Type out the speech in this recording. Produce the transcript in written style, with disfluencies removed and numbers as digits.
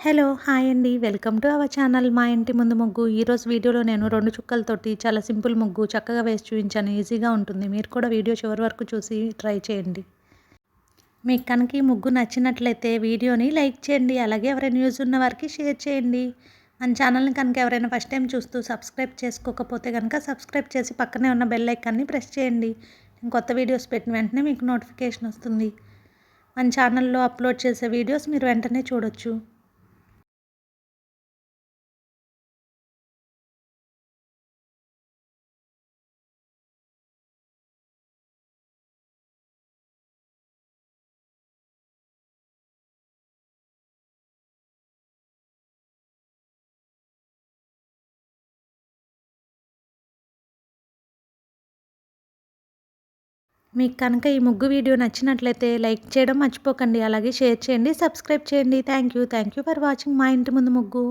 Hello! Hi అండి. Welcome to our channel మా ఇంటి ముందు ముగ్గు. ఈరోజు వీడియోలో నేను 2 చుక్కలతోటి చాలా సింపుల్ ముగ్గు చక్కగా వేసి చూపించాను. ఈజీగా ఉంటుంది. మీరు కూడా వీడియో చివరి వరకు చూసి ట్రై చేయండి. మీకు కనుక ఈ ముగ్గు నచ్చినట్లయితే వీడియోని లైక్ చేయండి. అలాగే ఎవరైనా యూజ్ ఉన్న వారికి షేర్ చేయండి. మన ఛానల్ని కనుక ఎవరైనా ఫస్ట్ టైం చూస్తూ సబ్స్క్రైబ్ చేసుకోకపోతే కనుక సబ్స్క్రైబ్ చేసి పక్కనే ఉన్న బెల్ ఐకాన్ని ప్రెస్ చేయండి. నేను కొత్త వీడియోస్ పెట్టిన వెంటనే మీకు నోటిఫికేషన్ వస్తుంది. మన ఛానల్లో అప్లోడ్ చేసే వీడియోస్ మీరు వెంటనే చూడొచ్చు. మీకు కనుక ఈ ముగ్గు వీడియో నచ్చినట్లయితే లైక్ చేయడం మర్చిపోకండి. అలాగే షేర్ చేయండి, సబ్స్క్రైబ్ చేయండి. థ్యాంక్ యూ ఫర్ వాచింగ్ మా ఇంటి ముందు ముగ్గు.